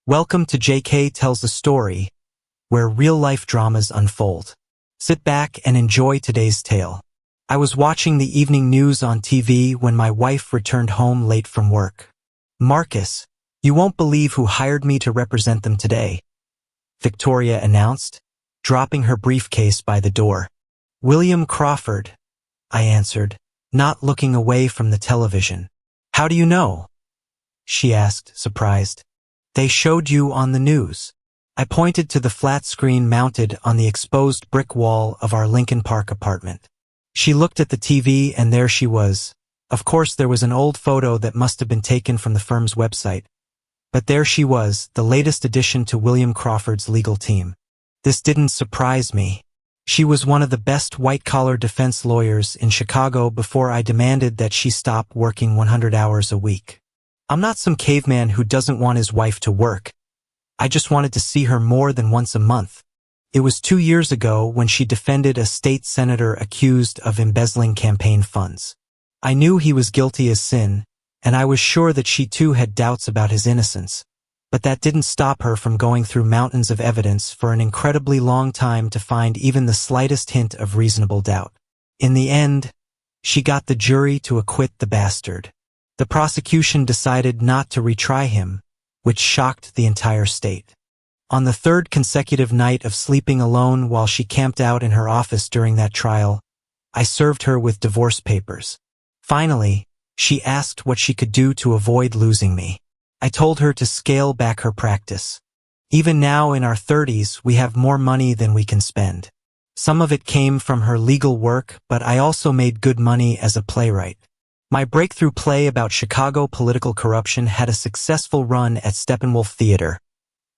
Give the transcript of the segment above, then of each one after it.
Welcome to JK Tells a Story, where real-life dramas unfold. Sit back and enjoy today's tale. I was watching the evening news on TV when my wife returned home late from work. "Marcus, you won't believe who hired me to represent them today," Victoria announced, dropping her briefcase by the door. "William Crawford," I answered, not looking away from the television. "How do you know?" she asked, surprised. "They showed you on the news." I pointed to the flat screen mounted on the exposed brick wall of our Lincoln Park apartment. She looked at the TV and there she was. Of course, there was an old photo that must have been taken from the firm's website. But there she was, the latest addition to William Crawford's legal team. This didn't surprise me. She was one of the best white-collar defense lawyers in Chicago before I demanded that she stop working 100 hours a week. I'm not some caveman who doesn't want his wife to work. I just wanted to see her more than once a month. It was 2 years ago when she defended a state senator accused of embezzling campaign funds. I knew he was guilty as sin, and I was sure that she too had doubts about his innocence. But that didn't stop her from going through mountains of evidence for an incredibly long time to find even the slightest hint of reasonable doubt. In the end, she got the jury to acquit the bastard. The prosecution decided not to retry him, which shocked the entire state. On the third consecutive night of sleeping alone while she camped out in her office during that trial, I served her with divorce papers. Finally, she asked what she could do to avoid losing me. I told her to scale back her practice. Even now in our 30s, we have more money than we can spend. Some of it came from her legal work, but I also made good money as a playwright. My breakthrough play about Chicago political corruption had a successful run at Steppenwolf Theater,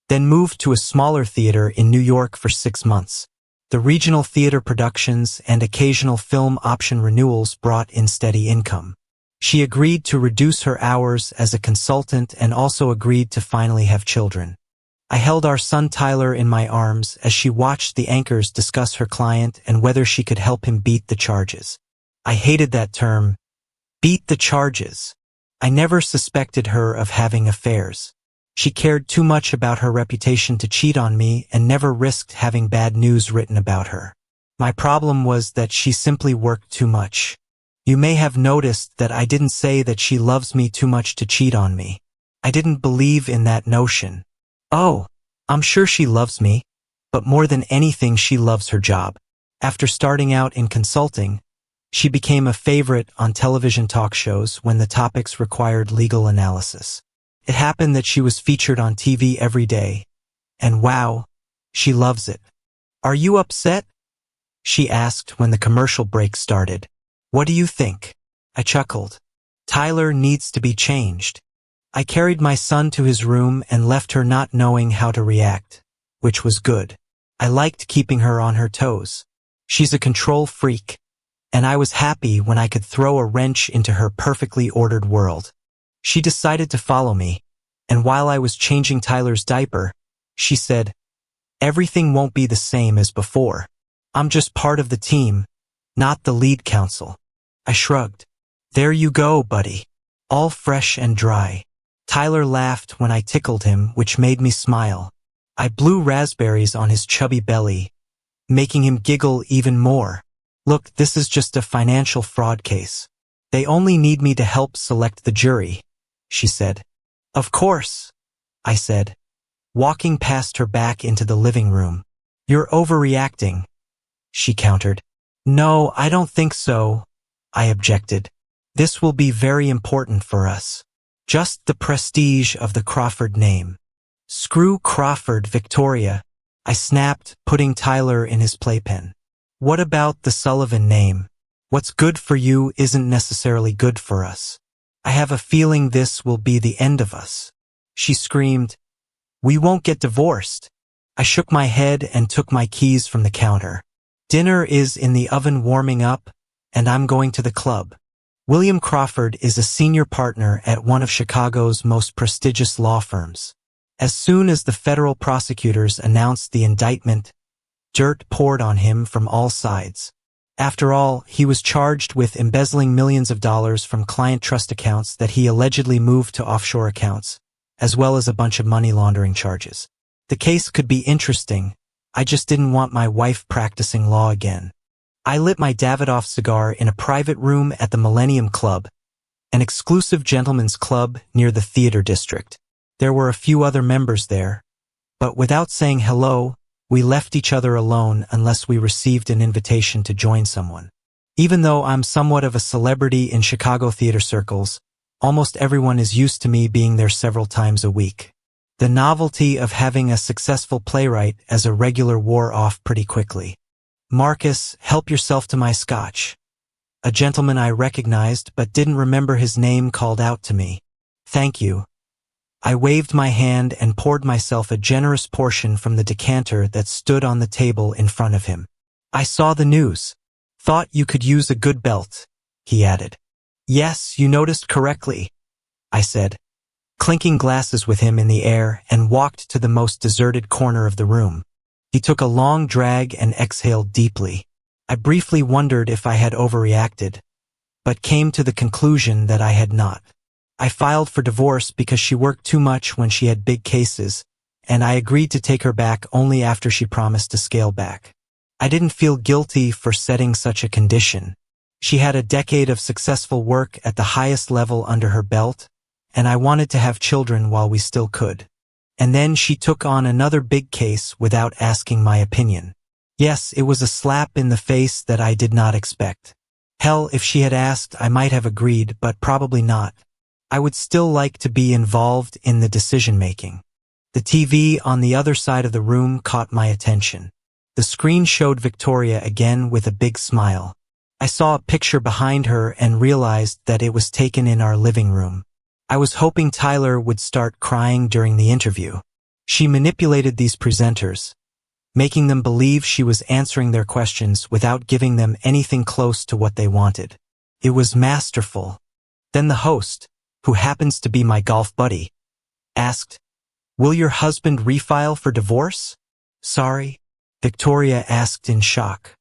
then moved to a smaller theater in New York for 6 months. The regional theater productions and occasional film option renewals brought in steady income. She agreed to reduce her hours as a consultant and also agreed to finally have children. I held our son Tyler in my arms as she watched the anchors discuss her client and whether she could help him beat the charges. I hated that term, beat the charges. I never suspected her of having affairs. She cared too much about her reputation to cheat on me and never risked having bad news written about her. My problem was that she simply worked too much. You may have noticed that I didn't say that she loves me too much to cheat on me. I didn't believe in that notion. Oh, I'm sure she loves me, but more than anything she loves her job. After starting out in consulting, she became a favorite on television talk shows when the topics required legal analysis. It happened that she was featured on TV every day, and wow, she loves it. "Are you upset?" she asked when the commercial break started. "What do you think?" I chuckled. "Tyler needs to be changed." I carried my son to his room and left her not knowing how to react, which was good. I liked keeping her on her toes. She's a control freak, and I was happy when I could throw a wrench into her perfectly ordered world. She decided to follow me, and while I was changing Tyler's diaper, she said, "Everything won't be the same as before. I'm just part of the team, not the lead counsel." I shrugged. "There you go, buddy. All fresh and dry." Tyler laughed when I tickled him, which made me smile. I blew raspberries on his chubby belly, making him giggle even more. "Look, this is just a financial fraud case. They only need me to help select the jury," she said. "Of course," I said, walking past her back into the living room. "You're overreacting," she countered. "No, I don't think so," I objected. "This will be very important for us. Just the prestige of the Crawford name." "Screw Crawford, Victoria," I snapped, putting Tyler in his playpen. "What about the Sullivan name? What's good for you isn't necessarily good for us. I have a feeling this will be the end of us." She screamed, "We won't get divorced." I shook my head and took my keys from the counter. "Dinner is in the oven warming up, and I'm going to the club." William Crawford is a senior partner at one of Chicago's most prestigious law firms. As soon as the federal prosecutors announced the indictment, dirt poured on him from all sides. After all, he was charged with embezzling millions of dollars from client trust accounts that he allegedly moved to offshore accounts. as well as a bunch of money laundering charges. The case could be interesting. I just didn't want my wife practicing law again. I lit my Davidoff cigar in a private room at the Millennium Club, an exclusive gentlemen's club near the theater district. There were a few other members there, but without saying hello, we left each other alone unless we received an invitation to join someone. Even though I'm somewhat of a celebrity in Chicago theater circles, almost everyone is used to me being there several times a week. The novelty of having a successful playwright as a regular wore off pretty quickly. "Marcus, help yourself to my scotch." A gentleman I recognized but didn't remember his name called out to me. "Thank you." I waved my hand and poured myself a generous portion from the decanter that stood on the table in front of him. "I saw the news. Thought you could use a good belt," he added. "Yes, you noticed correctly," I said, clinking glasses with him in the air, and walked to the most deserted corner of the room. He took a long drag and exhaled deeply. I briefly wondered if I had overreacted, but came to the conclusion that I had not. I filed for divorce because she worked too much when she had big cases, and I agreed to take her back only after she promised to scale back. I didn't feel guilty for setting such a condition. She had a decade of successful work at the highest level under her belt, and I wanted to have children while we still could. And then she took on another big case without asking my opinion. Yes, it was a slap in the face that I did not expect. Hell, if she had asked, I might have agreed, but probably not. I would still like to be involved in the decision-making. The TV on the other side of the room caught my attention. The screen showed Victoria again with a big smile. I saw a picture behind her and realized that it was taken in our living room. I was hoping Tyler would start crying during the interview. She manipulated these presenters, making them believe she was answering their questions without giving them anything close to what they wanted. It was masterful. Then the host, who happens to be my golf buddy, asked, "Will your husband refile for divorce?" "Sorry?" Victoria asked in shock.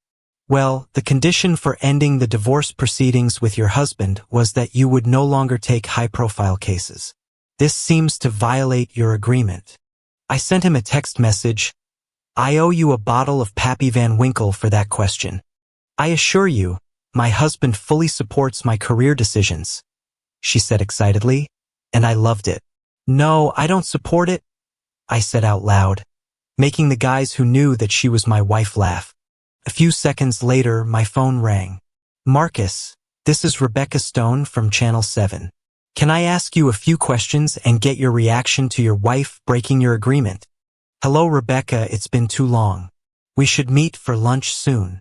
"Well, the condition for ending the divorce proceedings with your husband was that you would no longer take high-profile cases. This seems to violate your agreement." I sent him a text message. "I owe you a bottle of Pappy Van Winkle for that question. I assure you, my husband fully supports my career decisions," she said excitedly, and I loved it. "No, I don't support it," I said out loud, making the guys who knew that she was my wife laugh. A few seconds later, my phone rang. "Marcus, this is Rebecca Stone from Channel 7. Can I ask you a few questions and get your reaction to your wife breaking your agreement?" "Hello, Rebecca, it's been too long. We should meet for lunch soon."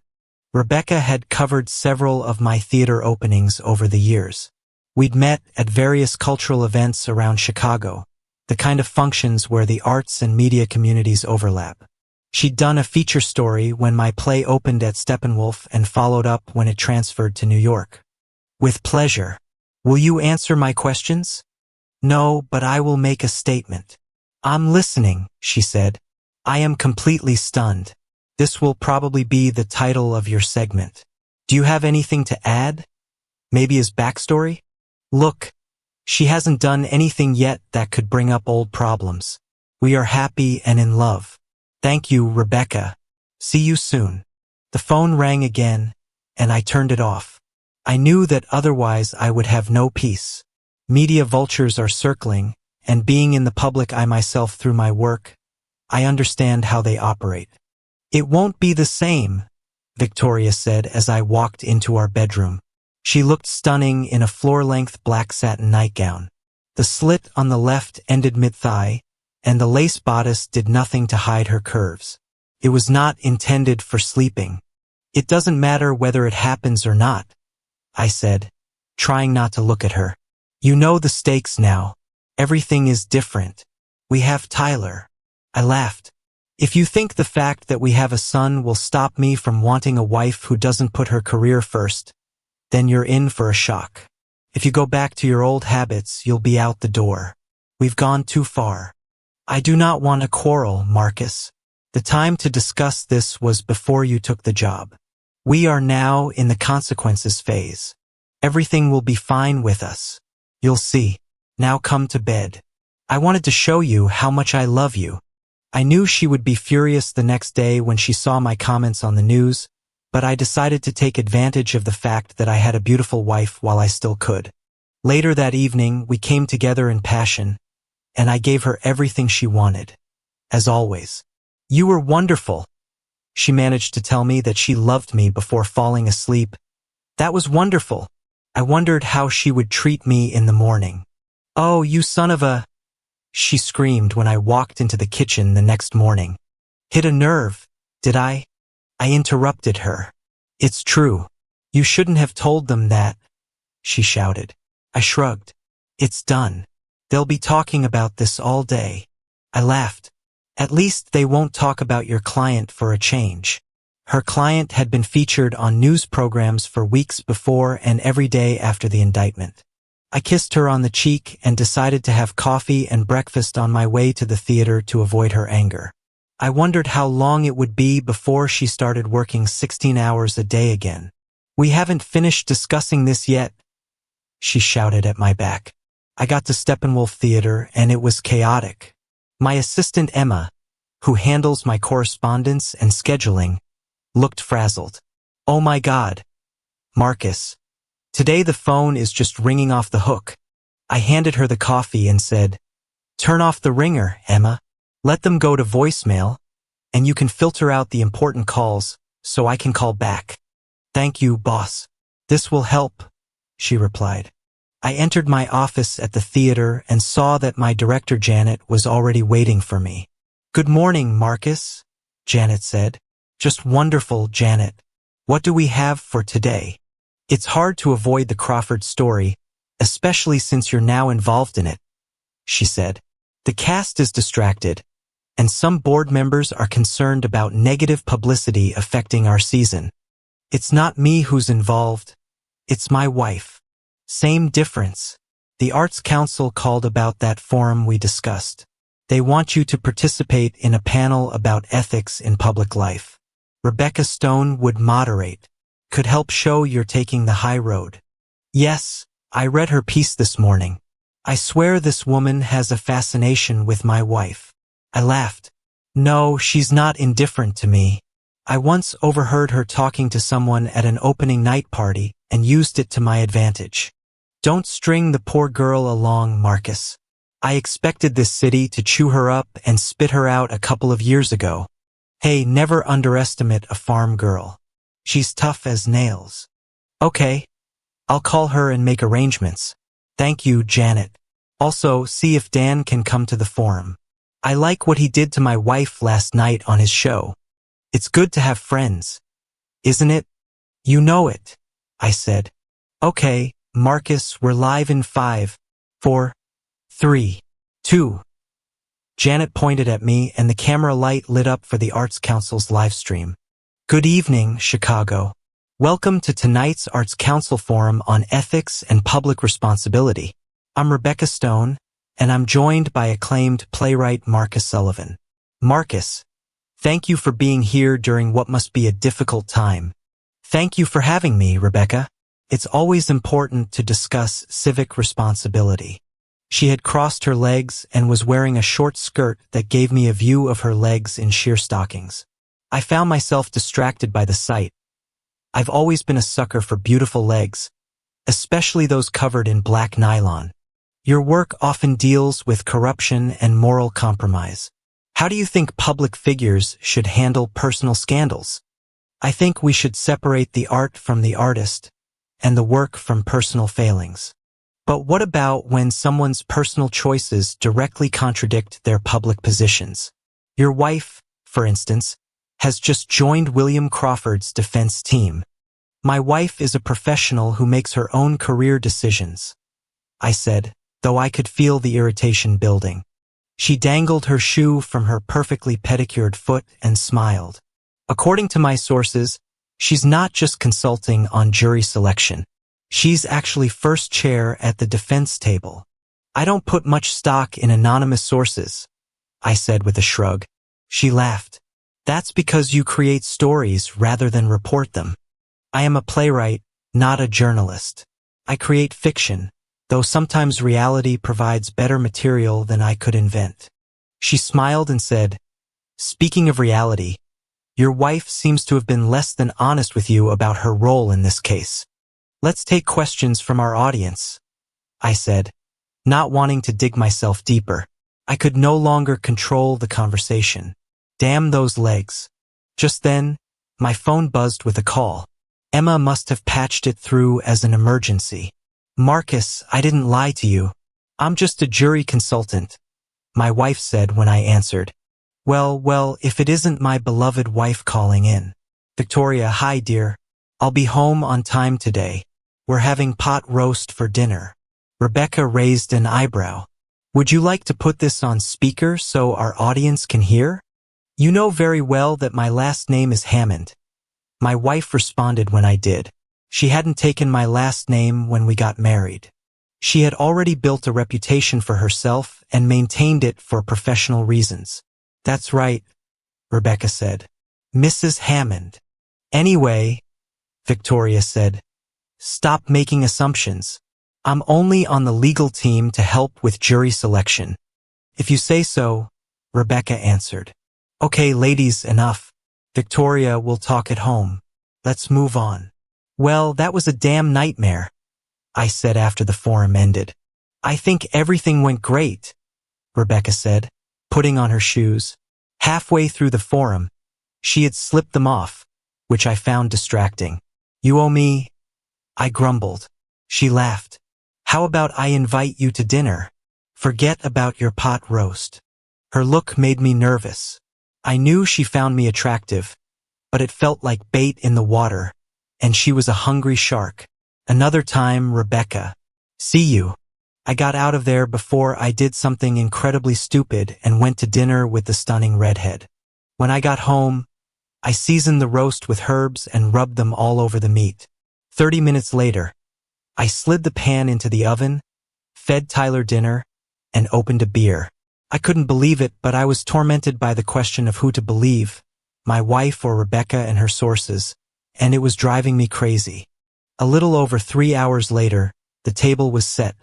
Rebecca had covered several of my theater openings over the years. We'd met at various cultural events around Chicago, the kind of functions where the arts and media communities overlap. She'd done a feature story when my play opened at Steppenwolf and followed up when it transferred to New York. "With pleasure. Will you answer my questions?" "No, but I will make a statement." "I'm listening," she said. "I am completely stunned. This will probably be the title of your segment. Do you have anything to add? Maybe his backstory?" "Look, she hasn't done anything yet that could bring up old problems. We are happy and in love. Thank you, Rebecca. See you soon." The phone rang again, and I turned it off. I knew that otherwise I would have no peace. Media vultures are circling, and being in the public I myself through my work, I understand how they operate. "It won't be the same," Victoria said as I walked into our bedroom. She looked stunning in a floor-length black satin nightgown. The slit on the left ended mid-thigh, and the lace bodice did nothing to hide her curves. It was not intended for sleeping. "It doesn't matter whether it happens or not," I said, trying not to look at her. "You know the stakes now. Everything is different. We have Tyler." I laughed. "If you think the fact that we have a son will stop me from wanting a wife who doesn't put her career first, then you're in for a shock. If you go back to your old habits, you'll be out the door. We've gone too far." "I do not want to quarrel, Marcus. The time to discuss this was before you took the job. We are now in the consequences phase. Everything will be fine with us. You'll see. Now come to bed." I wanted to show you how much I love you. I knew she would be furious the next day when she saw my comments on the news, but I decided to take advantage of the fact that I had a beautiful wife while I still could. Later that evening, we came together in passion, and I gave her everything she wanted. As always. You were wonderful. She managed to tell me that she loved me before falling asleep. That was wonderful. I wondered how she would treat me in the morning. Oh, you son of a... she screamed when I walked into the kitchen the next morning. Hit a nerve, did I? I interrupted her. It's true. You shouldn't have told them that, she shouted. I shrugged. It's done. They'll be talking about this all day. I laughed. At least they won't talk about your client for a change. Her client had been featured on news programs for weeks before and every day after the indictment. I kissed her on the cheek and decided to have coffee and breakfast on my way to the theater to avoid her anger. I wondered how long it would be before she started working 16 hours a day again. We haven't finished discussing this yet, she shouted at my back. I got to Steppenwolf Theater and it was chaotic. My assistant Emma, who handles my correspondence and scheduling, looked frazzled. Oh my God, Marcus. Today the phone is just ringing off the hook. I handed her the coffee and said, turn off the ringer, Emma. Let them go to voicemail, and you can filter out the important calls so I can call back. Thank you, boss. This will help, she replied. I entered my office at the theater and saw that my director Janet was already waiting for me. Good morning, Marcus, Janet said. Just wonderful, Janet. What do we have for today? It's hard to avoid the Crawford story, especially since you're now involved in it, she said. The cast is distracted, and some board members are concerned about negative publicity affecting our season. It's not me who's involved, it's my wife. Same difference. The Arts Council called about that forum we discussed. They want you to participate in a panel about ethics in public life. Rebecca Stone would moderate. Could help show you're taking the high road. Yes, I read her piece this morning. I swear this woman has a fascination with my wife. I laughed. No, she's not indifferent to me. I once overheard her talking to someone at an opening night party and used it to my advantage. Don't string the poor girl along, Marcus. I expected this city to chew her up and spit her out a couple of years ago. Hey, never underestimate a farm girl. She's tough as nails. Okay, I'll call her and make arrangements. Thank you, Janet. Also, see if Dan can come to the forum. I like what he did to my wife last night on his show. It's good to have friends, isn't it? You know it, I said. Okay, Marcus, we're live in 5, 4, 3, 2. Janet pointed at me and the camera light lit up for the Arts Council's live stream. Good evening, Chicago. Welcome to tonight's Arts Council Forum on Ethics and Public Responsibility. I'm Rebecca Stone, and I'm joined by acclaimed playwright Marcus Sullivan. Marcus, thank you for being here during what must be a difficult time. Thank you for having me, Rebecca. It's always important to discuss civic responsibility. She had crossed her legs and was wearing a short skirt that gave me a view of her legs in sheer stockings. I found myself distracted by the sight. I've always been a sucker for beautiful legs, especially those covered in black nylon. Your work often deals with corruption and moral compromise. How do you think public figures should handle personal scandals? I think we should separate the art from the artist and the work from personal failings. But what about when someone's personal choices directly contradict their public positions? Your wife, for instance, has just joined William Crawford's defense team. My wife is a professional who makes her own career decisions, I said, though I could feel the irritation building. She dangled her shoe from her perfectly pedicured foot and smiled. According to my sources, she's not just consulting on jury selection. She's actually first chair at the defense table. I don't put much stock in anonymous sources, I said with a shrug. She laughed. That's because you create stories rather than report them. I am a playwright, not a journalist. I create fiction, though sometimes reality provides better material than I could invent. She smiled and said, "Speaking of reality, your wife seems to have been less than honest with you about her role in this case. Let's take questions from our audience," I said, not wanting to dig myself deeper. I could no longer control the conversation. Damn those legs. Just then, my phone buzzed with a call. Emma must have patched it through as an emergency. "Marcus, I didn't lie to you. I'm just a jury consultant," my wife said when I answered. Well, if it isn't my beloved wife calling in. "Victoria, hi dear. I'll be home on time today. We're having pot roast for dinner." Rebecca raised an eyebrow. "Would you like to put this on speaker so our audience can hear? You know very well that my last name is Hammond." My wife responded when I did. She hadn't taken my last name when we got married. She had already built a reputation for herself and maintained it for professional reasons. "That's right," Rebecca said. "Mrs. Hammond." "Anyway," Victoria said, "stop making assumptions. I'm only on the legal team to help with jury selection." "If you say so," Rebecca answered. "Okay, ladies, enough. Victoria, we'll talk at home. Let's move on." "Well, that was a damn nightmare," I said after the forum ended. "I think everything went great," Rebecca said, putting on her shoes. Halfway through the forum, she had slipped them off, which I found distracting. "You owe me," I grumbled. She laughed. "How about I invite you to dinner? Forget about your pot roast." Her look made me nervous. I knew she found me attractive, but it felt like bait in the water, and she was a hungry shark. "Another time, Rebecca. See you." I got out of there before I did something incredibly stupid and went to dinner with the stunning redhead. When I got home, I seasoned the roast with herbs and rubbed them all over the meat. 30 minutes later, I slid the pan into the oven, fed Tyler dinner, and opened a beer. I couldn't believe it, but I was tormented by the question of who to believe, my wife or Rebecca and her sources, and it was driving me crazy. A little over 3 hours later, the table was set.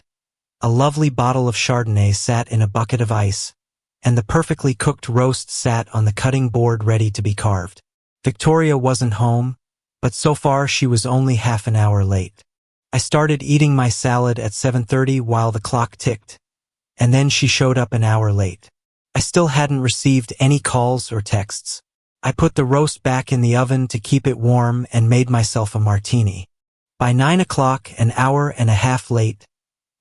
A lovely bottle of Chardonnay sat in a bucket of ice, and the perfectly cooked roast sat on the cutting board ready to be carved. Victoria wasn't home, but so far she was only half an hour late. I started eating my salad at 7:30 while the clock ticked, and then she showed up an hour late. I still hadn't received any calls or texts. I put the roast back in the oven to keep it warm and made myself a martini. By 9 o'clock, an hour and a half late,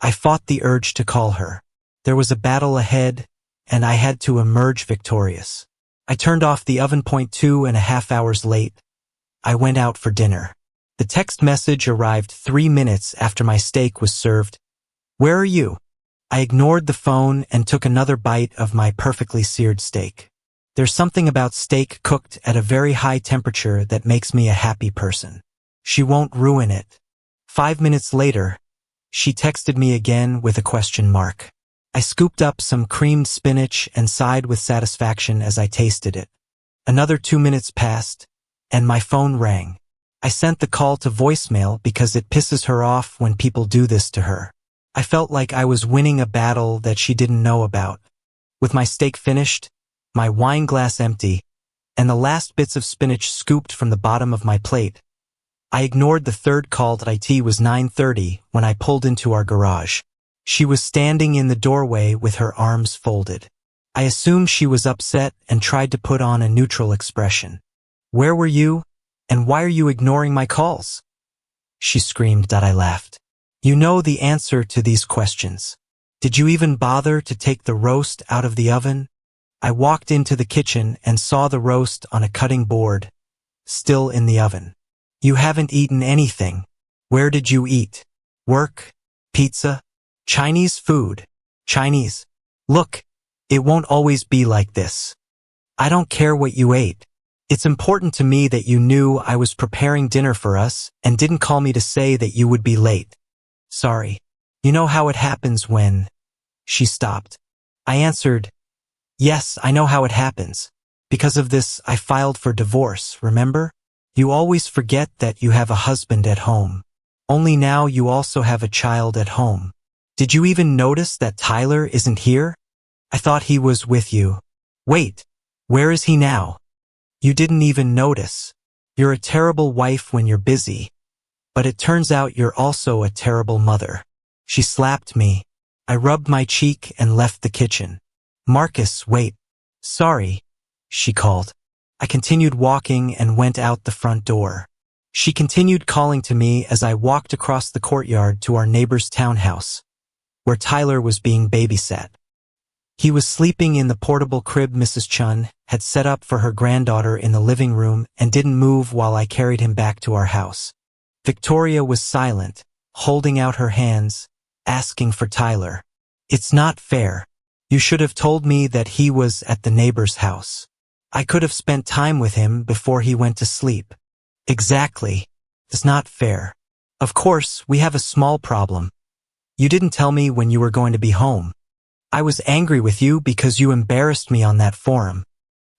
I fought the urge to call her. There was a battle ahead, and I had to emerge victorious. I turned off the oven 2.5 hours late. I went out for dinner. The text message arrived 3 minutes after my steak was served. "Where are you?" I ignored the phone and took another bite of my perfectly seared steak. There's something about steak cooked at a very high temperature that makes me a happy person. She won't ruin it. 5 minutes later, she texted me again with a question mark. I scooped up some creamed spinach and sighed with satisfaction as I tasted it. Another 2 minutes passed, and my phone rang. I sent the call to voicemail because it pisses her off when people do this to her. I felt like I was winning a battle that she didn't know about. With my steak finished, my wine glass empty, and the last bits of spinach scooped from the bottom of my plate, I ignored the third call that IT was 9:30 when I pulled into our garage. She was standing in the doorway with her arms folded. I assumed she was upset and tried to put on a neutral expression. "Where were you? And why are you ignoring my calls?" she screamed. I laughed. "You know the answer to these questions. Did you even bother to take the roast out of the oven?" I walked into the kitchen and saw the roast on a cutting board, still in the oven. "You haven't eaten anything. Where did you eat? Work? Pizza? Chinese food? Chinese? Look, it won't always be like this. I don't care what you ate. It's important to me that you knew I was preparing dinner for us and didn't call me to say that you would be late. Sorry. You know how it happens when..." She stopped. I answered, "Yes, I know how it happens. Because of this, I filed for divorce, remember? You always forget that you have a husband at home. Only now you also have a child at home. Did you even notice that Tyler isn't here? I thought he was with you. Wait, where is he now? You didn't even notice. You're a terrible wife when you're busy. But it turns out you're also a terrible mother. She slapped me. I rubbed my cheek and left the kitchen. Marcus, wait. Sorry, she called. I continued walking and went out the front door. She continued calling to me as I walked across the courtyard to our neighbor's townhouse, where Tyler was being babysat. He was sleeping in the portable crib Mrs. Chun had set up for her granddaughter in the living room and didn't move while I carried him back to our house. Victoria was silent, holding out her hands, asking for Tyler. It's not fair. You should have told me that he was at the neighbor's house. I could have spent time with him before he went to sleep. Exactly. It's not fair. Of course, we have a small problem. You didn't tell me when you were going to be home. I was angry with you because you embarrassed me on that forum.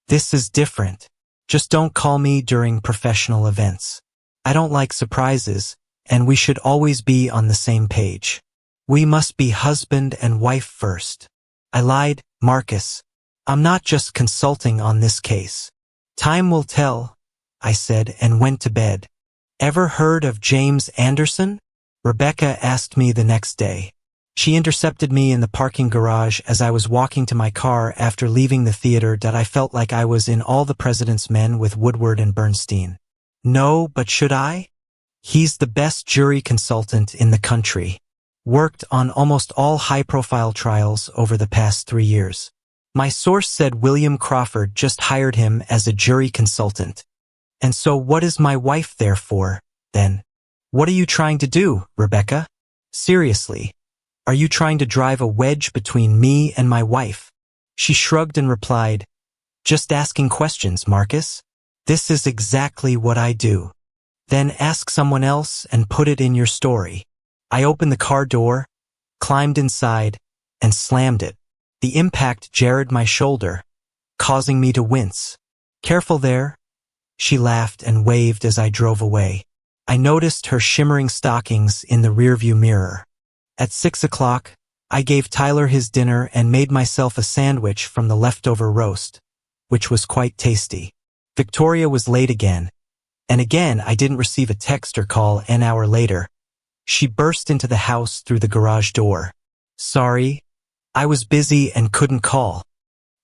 This is different. Just don't call me during professional events. I don't like surprises, and we should always be on the same page. We must be husband and wife first. I lied, Marcus. I'm not just consulting on this case. Time will tell, I said and went to bed. Ever heard of James Anderson? Rebecca asked me the next day. She intercepted me in the parking garage as I was walking to my car after leaving the theater that I felt like I was in All the President's Men with Woodward and Bernstein. No, but should I? He's the best jury consultant in the country. Worked on almost all high-profile trials over the past 3 years. My source said William Crawford just hired him as a jury consultant. And so what is my wife there for, then? What are you trying to do, Rebecca? Seriously, are you trying to drive a wedge between me and my wife? She shrugged and replied, just asking questions, Marcus. This is exactly what I do. Then ask someone else and put it in your story. I opened the car door, climbed inside, and slammed it. The impact jarred my shoulder, causing me to wince. Careful there. She laughed and waved as I drove away. I noticed her shimmering stockings in the rearview mirror. At 6 o'clock, I gave Tyler his dinner and made myself a sandwich from the leftover roast, which was quite tasty. Victoria was late again, and again I didn't receive a text or call an hour later. She burst into the house through the garage door. Sorry, I was busy and couldn't call.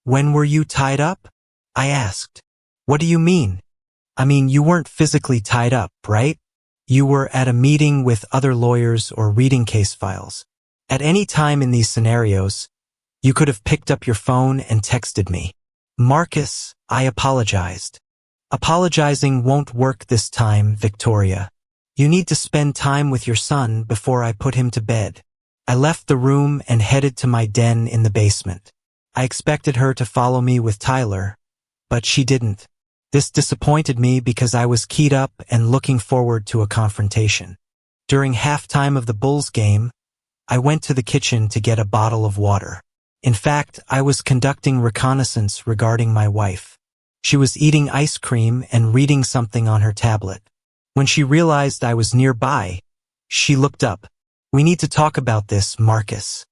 When were you tied up? I asked. What do you mean? I mean, you weren't physically tied up, right? You were at a meeting with other lawyers or reading case files. At any time in these scenarios, you could have picked up your phone and texted me. Marcus, I apologized. Apologizing won't work this time, Victoria. You need to spend time with your son before I put him to bed. I left the room and headed to my den in the basement. I expected her to follow me with Tyler, but she didn't. This disappointed me because I was keyed up and looking forward to a confrontation. During halftime of the Bulls game, I went to the kitchen to get a bottle of water. In fact, I was conducting reconnaissance regarding my wife. She was eating ice cream and reading something on her tablet. When she realized I was nearby, she looked up. We need to talk about this, Marcus.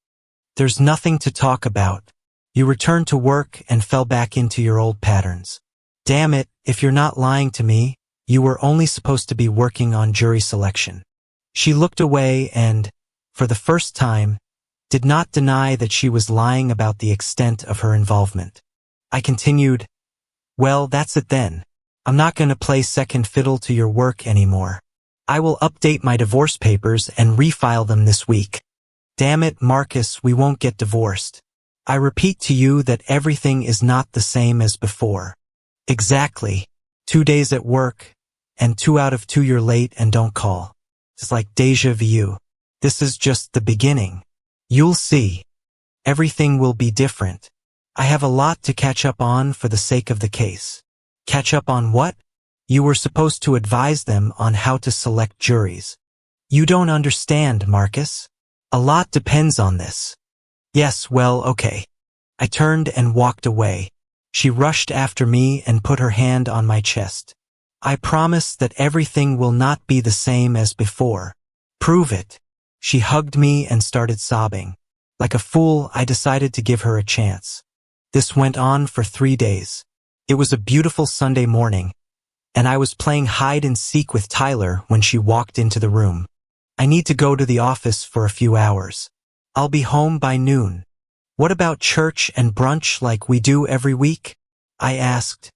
There's nothing to talk about. You returned to work and fell back into your old patterns. Damn it, if you're not lying to me, you were only supposed to be working on jury selection. She looked away and, for the first time, did not deny that she was lying about the extent of her involvement. I continued, well, that's it then. I'm not going to play second fiddle to your work anymore. I will update my divorce papers and refile them this week. Damn it, Marcus, we won't get divorced. I repeat to you that everything is not the same as before. Exactly. 2 days at work, and 2 out of 2 you're late and don't call. It's like deja vu. This is just the beginning. You'll see. Everything will be different. I have a lot to catch up on for the sake of the case. Catch up on what? You were supposed to advise them on how to select juries. You don't understand, Marcus. A lot depends on this. Yes, well, okay. I turned and walked away. She rushed after me and put her hand on my chest. I promise that everything will not be the same as before. Prove it. She hugged me and started sobbing. Like a fool, I decided to give her a chance. This went on for 3 days. It was a beautiful Sunday morning, and I was playing hide and seek with Tyler when she walked into the room. I need to go to the office for a few hours. I'll be home by noon. What about church and brunch like we do every week? I asked,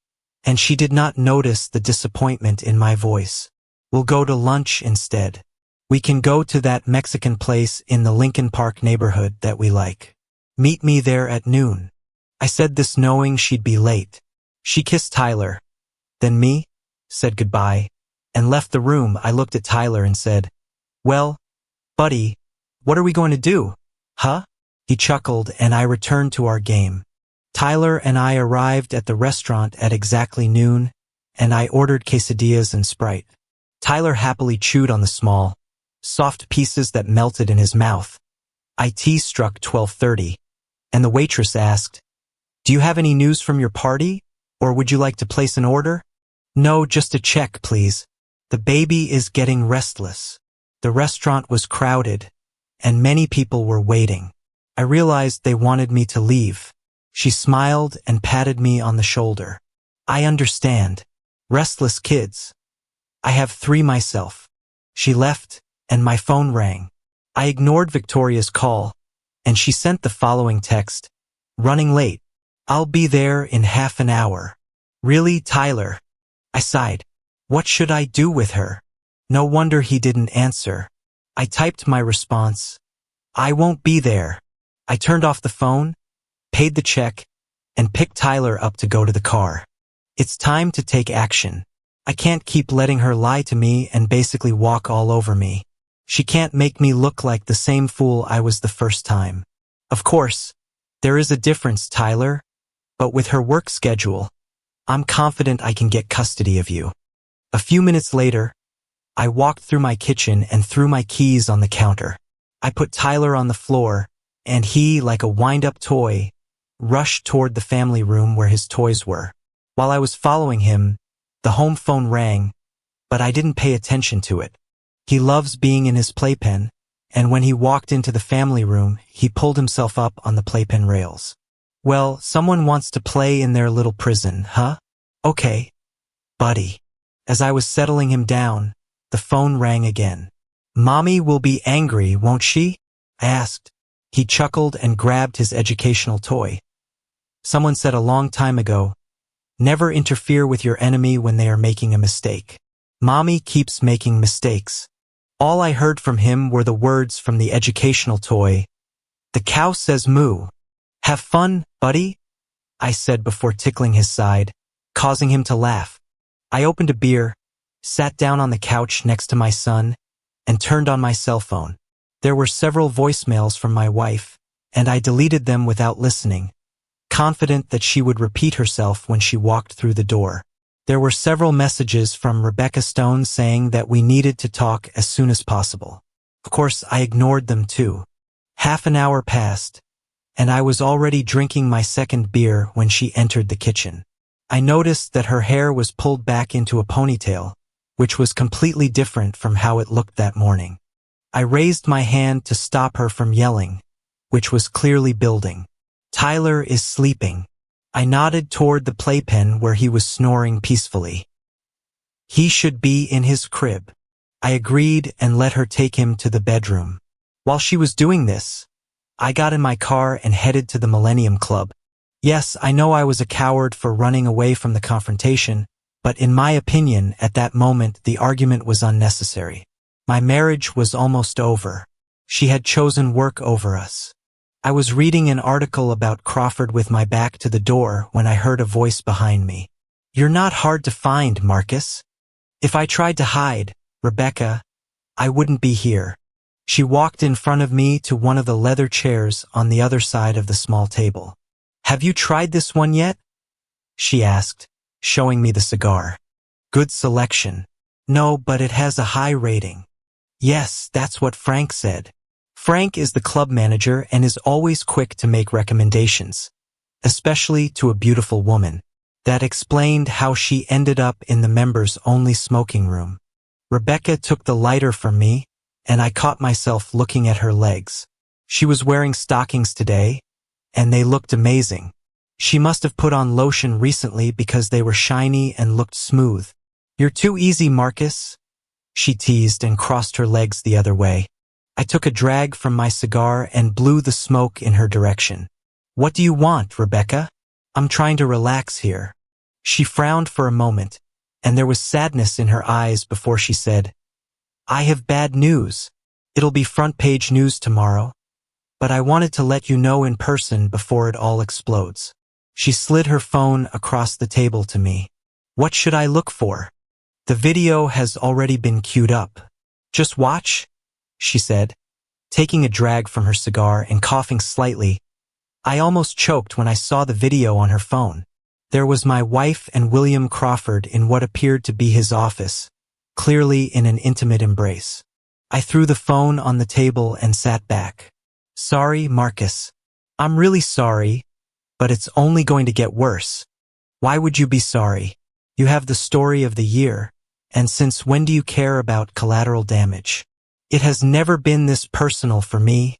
and she did not notice the disappointment in my voice. We'll go to lunch instead. We can go to that Mexican place in the Lincoln Park neighborhood that we like. Meet me there at noon. I said this knowing she'd be late. She kissed Tyler, then me, said goodbye, and left the room. I looked at Tyler and said, "Well, buddy, what are we going to do, huh?" He chuckled and I returned to our game. Tyler and I arrived at the restaurant at exactly noon, and I ordered quesadillas and Sprite. Tyler happily chewed on the small, soft pieces that melted in his mouth. IT struck 12:30, and the waitress asked, "Do you have any news from your party, or would you like to place an order?" "No, just a check, please. The baby is getting restless." The restaurant was crowded, and many people were waiting. I realized they wanted me to leave. She smiled and patted me on the shoulder. "I understand. Restless kids. I have 3 myself." She left, and my phone rang. I ignored Victoria's call, and she sent the following text, "Running late. I'll be there in half an hour." "Really, Tyler?" I sighed. What should I do with her? No wonder he didn't answer. I typed my response, "I won't be there." I turned off the phone, paid the check, and picked Tyler up to go to the car. It's time to take action. I can't keep letting her lie to me and basically walk all over me. She can't make me look like the same fool I was the first time. Of course, there is a difference, Tyler, but with her work schedule, I'm confident I can get custody of you. A few minutes later, I walked through my kitchen and threw my keys on the counter. I put Tyler on the floor, and he, like a wind-up toy, rushed toward the family room where his toys were. While I was following him, the home phone rang, but I didn't pay attention to it. He loves being in his playpen, and when he walked into the family room, he pulled himself up on the playpen rails. "Well, someone wants to play in their little prison, huh? Okay, buddy." As I was settling him down, the phone rang again. "Mommy will be angry, won't she?" I asked. He chuckled and grabbed his educational toy. Someone said a long time ago, "Never interfere with your enemy when they are making a mistake." Mommy keeps making mistakes. All I heard from him were the words from the educational toy. "The cow says moo." "Have fun, buddy," I said before tickling his side, causing him to laugh. I opened a beer, sat down on the couch next to my son, and turned on my cell phone. There were several voicemails from my wife, and I deleted them without listening, confident that she would repeat herself when she walked through the door. There were several messages from Rebecca Stone saying that we needed to talk as soon as possible. Of course, I ignored them too. Half an hour passed, and I was already drinking my second beer when she entered the kitchen. I noticed that her hair was pulled back into a ponytail, which was completely different from how it looked that morning. I raised my hand to stop her from yelling, which was clearly building. "Tyler is sleeping." I nodded toward the playpen where he was snoring peacefully. "He should be in his crib." I agreed and let her take him to the bedroom. While she was doing this, I got in my car and headed to the Millennium Club. Yes, I know I was a coward for running away from the confrontation, but in my opinion, at that moment, the argument was unnecessary. My marriage was almost over. She had chosen work over us. I was reading an article about Crawford with my back to the door when I heard a voice behind me. "You're not hard to find, Marcus. If I tried to hide, Rebecca, I wouldn't be here." She walked in front of me to one of the leather chairs on the other side of the small table. "Have you tried this one yet?" she asked, showing me the cigar. "Good selection." "No, but it has a high rating." "Yes, that's what Frank said." Frank is the club manager and is always quick to make recommendations, especially to a beautiful woman. That explained how she ended up in the members-only smoking room. Rebecca took the lighter from me and I caught myself looking at her legs. She was wearing stockings today, and they looked amazing. She must have put on lotion recently because they were shiny and looked smooth. "You're too easy, Marcus," she teased and crossed her legs the other way. I took a drag from my cigar and blew the smoke in her direction. "What do you want, Rebecca? I'm trying to relax here." She frowned for a moment, and there was sadness in her eyes before she said, "I have bad news. It'll be front-page news tomorrow, but I wanted to let you know in person before it all explodes." She slid her phone across the table to me. "What should I look for?" "The video has already been queued up. Just watch," she said, taking a drag from her cigar and coughing slightly. I almost choked when I saw the video on her phone. There was my wife and William Crawford in what appeared to be his office, clearly in an intimate embrace. I threw the phone on the table and sat back. "Sorry, Marcus. I'm really sorry, but it's only going to get worse." "Why would you be sorry? You have the story of the year, and since when do you care about collateral damage?" "It has never been this personal for me,"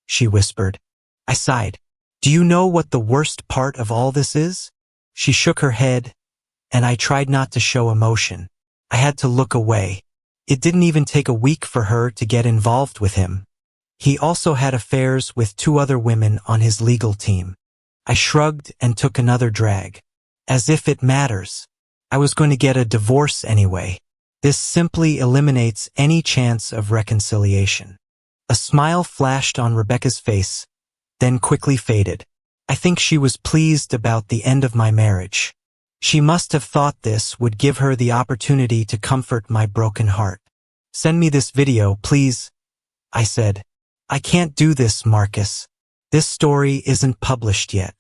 she whispered. I sighed. "Do you know what the worst part of all this is?" She shook her head, and I tried not to show emotion. I had to look away. It didn't even take a week for her to get involved with him. He also had affairs with 2 other women on his legal team. I shrugged and took another drag. As if it matters. I was going to get a divorce anyway. This simply eliminates any chance of reconciliation. A smile flashed on Rebecca's face, then quickly faded. I think she was pleased about the end of my marriage. She must have thought this would give her the opportunity to comfort my broken heart. "Send me this video, please," I said. "I can't do this, Marcus. This story isn't published yet."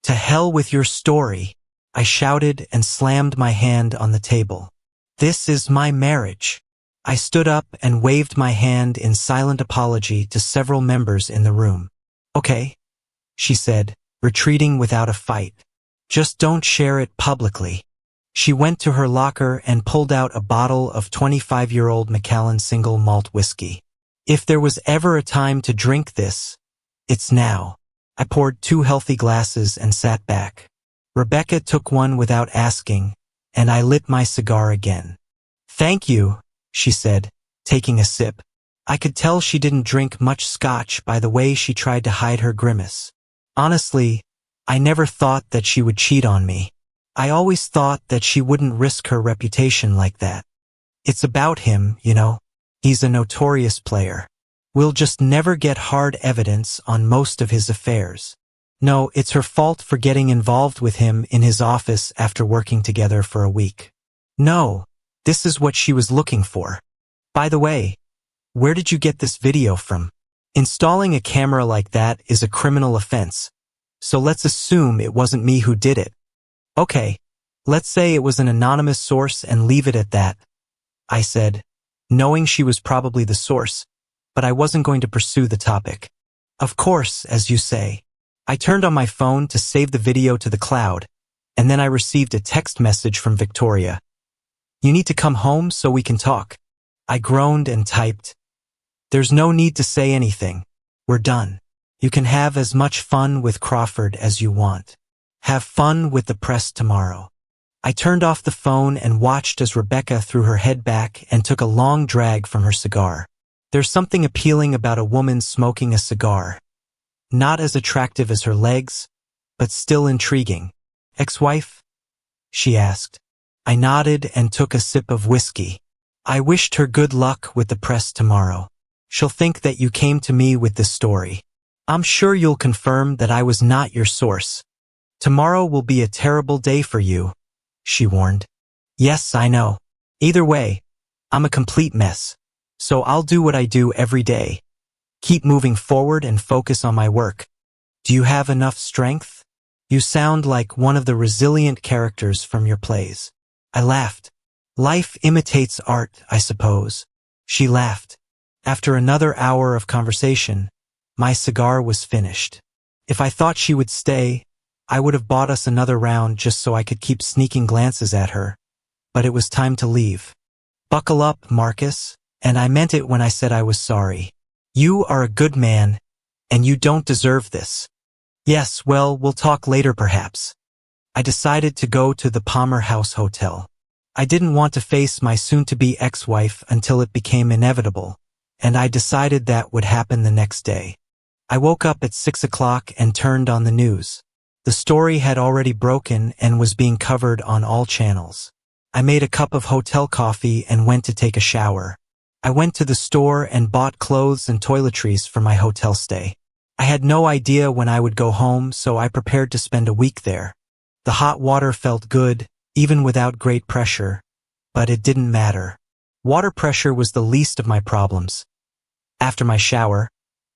"To hell with your story," I shouted and slammed my hand on the table. "This is my marriage." I stood up and waved my hand in silent apology to several members in the room. "Okay," she said, retreating without a fight. "Just don't share it publicly." She went to her locker and pulled out a bottle of 25-year-old Macallan single malt whiskey. If there was ever a time to drink this, it's now. I poured 2 healthy glasses and sat back. Rebecca took one without asking, and I lit my cigar again. "Thank you," she said, taking a sip. I could tell she didn't drink much scotch by the way she tried to hide her grimace. Honestly, I never thought that she would cheat on me. I always thought that she wouldn't risk her reputation like that. It's about him, you know. He's a notorious player. We'll just never get hard evidence on most of his affairs. No, it's her fault for getting involved with him in his office after working together for a week. No, this is what she was looking for. By the way, where did you get this video from? Installing a camera like that is a criminal offense, so let's assume it wasn't me who did it. Okay, let's say it was an anonymous source and leave it at that, I said, knowing she was probably the source, but I wasn't going to pursue the topic. Of course, as you say. I turned on my phone to save the video to the cloud, and then I received a text message from Victoria. "You need to come home so we can talk." I groaned and typed, "There's no need to say anything. We're done. You can have as much fun with Crawford as you want. Have fun with the press tomorrow." I turned off the phone and watched as Rebecca threw her head back and took a long drag from her cigar. There's something appealing about a woman smoking a cigar. Not as attractive as her legs, but still intriguing. "Ex-wife?" she asked. I nodded and took a sip of whiskey. I wished her good luck with the press tomorrow. "She'll think that you came to me with this story. I'm sure you'll confirm that I was not your source. Tomorrow will be a terrible day for you," she warned. "Yes, I know. Either way, I'm a complete mess, so I'll do what I do every day. Keep moving forward and focus on my work. Do you have enough strength? You sound like one of the resilient characters from your plays." I laughed. "Life imitates art, I suppose." She laughed. After another hour of conversation, my cigar was finished. If I thought she would stay, I would have bought us another round just so I could keep sneaking glances at her, but it was time to leave. "Buckle up, Marcus," and I meant it when I said I was sorry. You are a good man, and you don't deserve this. Yes, well, we'll talk later perhaps. I decided to go to the Palmer House Hotel. I didn't want to face my soon-to-be ex-wife until it became inevitable, and I decided that would happen the next day. I woke up at 6 o'clock and turned on the news. The story had already broken and was being covered on all channels. I made a cup of hotel coffee and went to take a shower. I went to the store and bought clothes and toiletries for my hotel stay. I had no idea when I would go home, so I prepared to spend a week there. The hot water felt good, even without great pressure, but it didn't matter. Water pressure was the least of my problems. After my shower,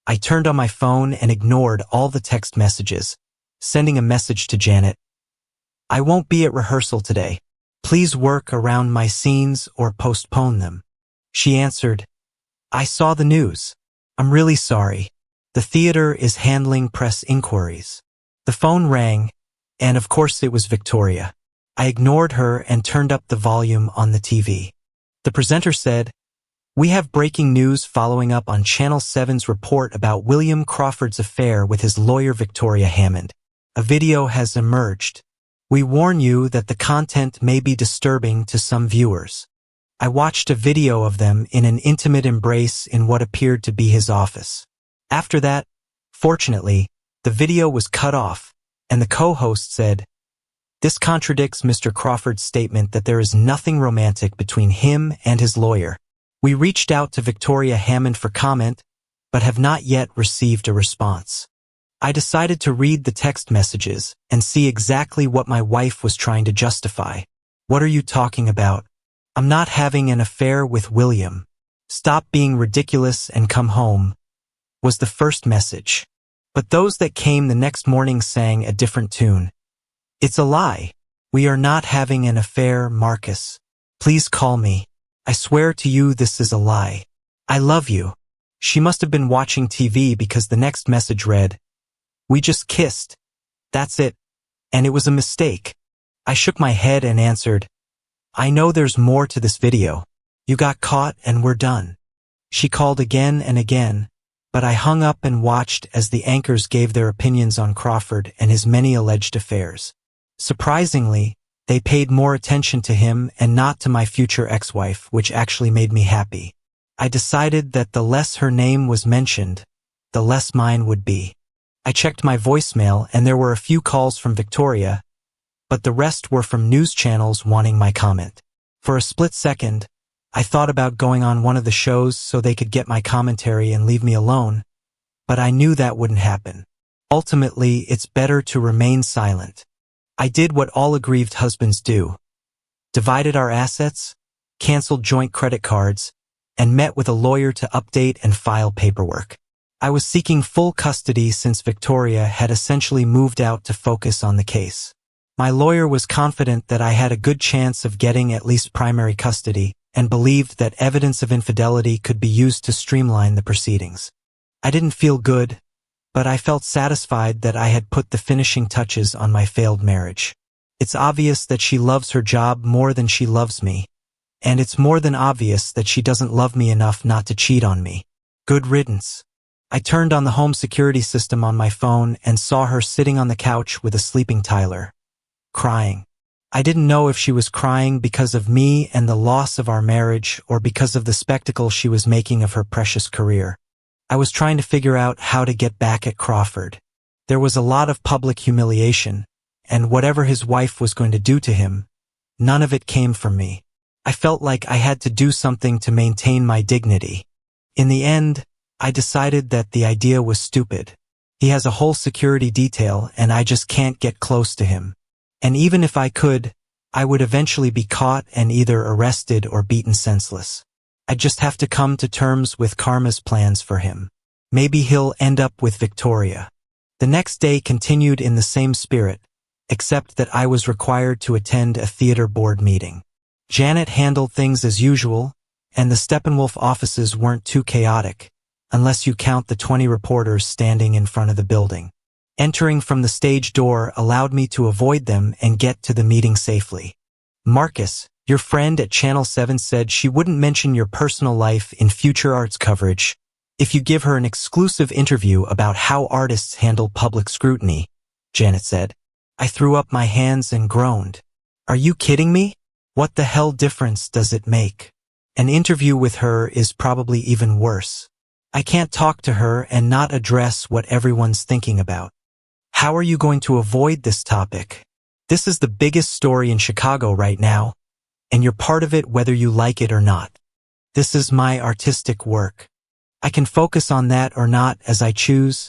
I turned on my phone and ignored all the text messages, sending a message to Janet. I won't be at rehearsal today. Please work around my scenes or postpone them. She answered, I saw the news. I'm really sorry. The theater is handling press inquiries. The phone rang, and of course it was Victoria. I ignored her and turned up the volume on the TV. The presenter said, We have breaking news following up on Channel 7's report about William Crawford's affair with his lawyer Victoria Hammond. A video has emerged. We warn you that the content may be disturbing to some viewers. I watched a video of them in an intimate embrace in what appeared to be his office. After that, fortunately, the video was cut off, and the co-host said, This contradicts Mr. Crawford's statement that there is nothing romantic between him and his lawyer. We reached out to Victoria Hammond for comment, but have not yet received a response. I decided to read the text messages and see exactly what my wife was trying to justify. What are you talking about? I'm not having an affair with William. Stop being ridiculous and come home, was the first message. But those that came the next morning sang a different tune. It's a lie. We are not having an affair, Marcus. Please call me. I swear to you this is a lie. I love you. She must have been watching TV because the next message read, We just kissed. That's it. And it was a mistake. I shook my head and answered, I know there's more to this video. You got caught and we're done. She called again and again, but I hung up and watched as the anchors gave their opinions on Crawford and his many alleged affairs. Surprisingly, they paid more attention to him and not to my future ex-wife, which actually made me happy. I decided that the less her name was mentioned, the less mine would be. I checked my voicemail and there were a few calls from Victoria, but the rest were from news channels wanting my comment. For a split second, I thought about going on one of the shows so they could get my commentary and leave me alone, but I knew that wouldn't happen. Ultimately, it's better to remain silent. I did what all aggrieved husbands do. Divided our assets, canceled joint credit cards, and met with a lawyer to update and file paperwork. I was seeking full custody since Victoria had essentially moved out to focus on the case. My lawyer was confident that I had a good chance of getting at least primary custody and believed that evidence of infidelity could be used to streamline the proceedings. I didn't feel good, but I felt satisfied that I had put the finishing touches on my failed marriage. It's obvious that she loves her job more than she loves me, and it's more than obvious that she doesn't love me enough not to cheat on me. Good riddance. I turned on the home security system on my phone and saw her sitting on the couch with a sleeping Tyler, crying. I didn't know if she was crying because of me and the loss of our marriage or because of the spectacle she was making of her precious career. I was trying to figure out how to get back at Crawford. There was a lot of public humiliation, and whatever his wife was going to do to him, none of it came from me. I felt like I had to do something to maintain my dignity. In the end, I decided that the idea was stupid. He has a whole security detail and I just can't get close to him. And even if I could, I would eventually be caught and either arrested or beaten senseless. I just have to come to terms with karma's plans for him. Maybe he'll end up with Victoria. The next day continued in the same spirit, except that I was required to attend a theater board meeting. Janet handled things as usual, and the Steppenwolf offices weren't too chaotic, unless you count the 20 reporters standing in front of the building. Entering from the stage door allowed me to avoid them and get to the meeting safely. Marcus, Your friend at Channel 7 said she wouldn't mention your personal life in future arts coverage if you give her an exclusive interview about how artists handle public scrutiny, Janet said. I threw up my hands and groaned. Are you kidding me? What the hell difference does it make? An interview with her is probably even worse. I can't talk to her and not address what everyone's thinking about. How are you going to avoid this topic? This is the biggest story in Chicago right now, and you're part of it whether you like it or not. This is my artistic work. I can focus on that or not as I choose,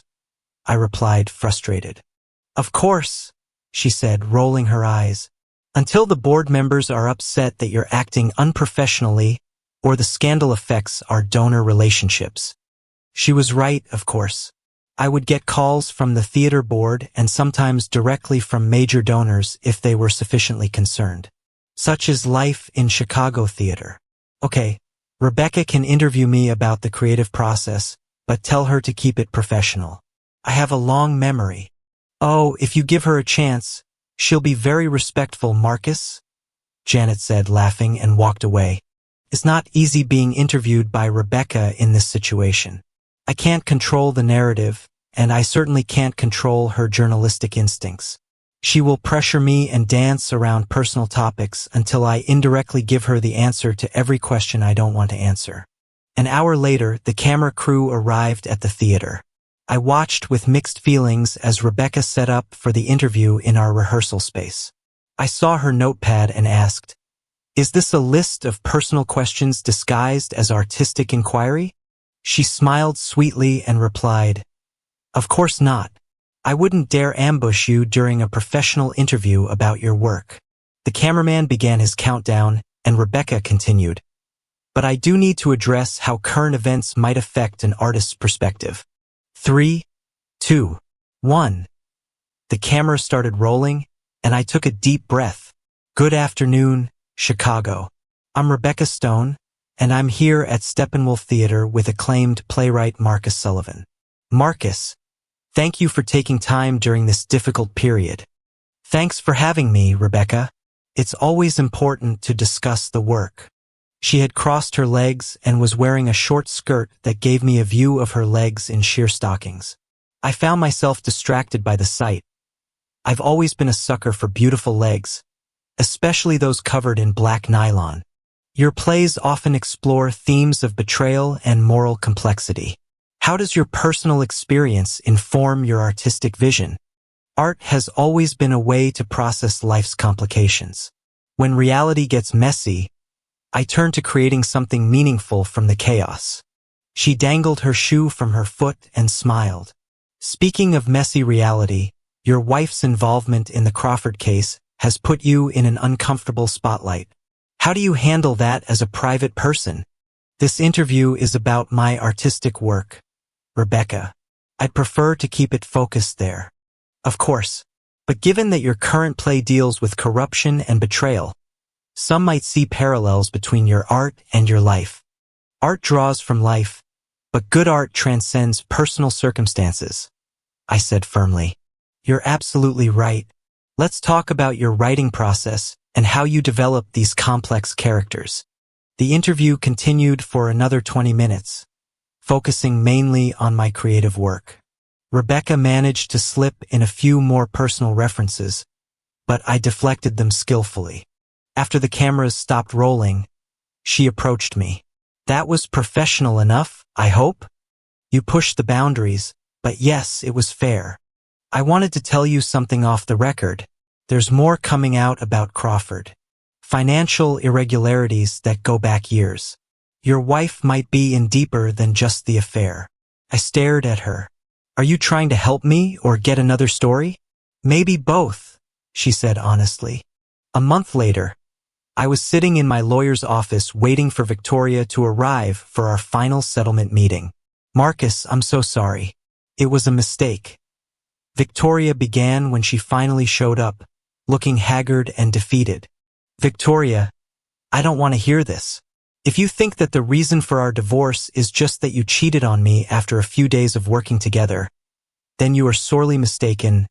I replied, frustrated. Of course, she said, rolling her eyes. Until the board members are upset that you're acting unprofessionally or the scandal affects our donor relationships. She was right, of course. I would get calls from the theater board and sometimes directly from major donors if they were sufficiently concerned. Such is life in Chicago theater. Okay, Rebecca can interview me about the creative process, but tell her to keep it professional. I have a long memory. Oh, if you give her a chance, she'll be very respectful, Marcus, Janet said, laughing, and walked away. It's not easy being interviewed by Rebecca in this situation. I can't control the narrative, and I certainly can't control her journalistic instincts. She will pressure me and dance around personal topics until I indirectly give her the answer to every question I don't want to answer. An hour later, the camera crew arrived at the theater. I watched with mixed feelings as Rebecca set up for the interview in our rehearsal space. I saw her notepad and asked, "Is this a list of personal questions disguised as artistic inquiry?" She smiled sweetly and replied, "Of course not. I wouldn't dare ambush you during a professional interview about your work." The cameraman began his countdown, and Rebecca continued, "But I do need to address how current events might affect an artist's perspective. 3, 2, 1. The camera started rolling, and I took a deep breath. Good afternoon, Chicago. I'm Rebecca Stone, and I'm here at Steppenwolf Theater with acclaimed playwright Marcus Sullivan. Marcus, thank you for taking time during this difficult period. Thanks for having me, Rebecca. It's always important to discuss the work." She had crossed her legs and was wearing a short skirt that gave me a view of her legs in sheer stockings. I found myself distracted by the sight. I've always been a sucker for beautiful legs, especially those covered in black nylon. Your plays often explore themes of betrayal and moral complexity. How does your personal experience inform your artistic vision? Art has always been a way to process life's complications. When reality gets messy, I turn to creating something meaningful from the chaos. She dangled her shoe from her foot and smiled. Speaking of messy reality, your wife's involvement in the Crawford case has put you in an uncomfortable spotlight. How do you handle that as a private person? This interview is about my artistic work, Rebecca. I'd prefer to keep it focused there. Of course. But given that your current play deals with corruption and betrayal, some might see parallels between your art and your life. Art draws from life, but good art transcends personal circumstances, I said firmly. You're absolutely right. Let's talk about your writing process and how you develop these complex characters. The interview continued for another 20 minutes, focusing mainly on my creative work. Rebecca managed to slip in a few more personal references, but I deflected them skillfully. After the cameras stopped rolling, she approached me. "That was professional enough, I hope? You pushed the boundaries, but yes, it was fair. I wanted to tell you something off the record. There's more coming out about Crawford. Financial irregularities that go back years. Your wife might be in deeper than just the affair." I stared at her. "Are you trying to help me or get another story?" "Maybe both," she said honestly. A month later, I was sitting in my lawyer's office waiting for Victoria to arrive for our final settlement meeting. "Marcus, I'm so sorry. It was a mistake," Victoria began when she finally showed up, looking haggard and defeated. "Victoria, I don't want to hear this. If you think that the reason for our divorce is just that you cheated on me after a few days of working together, then you are sorely mistaken,"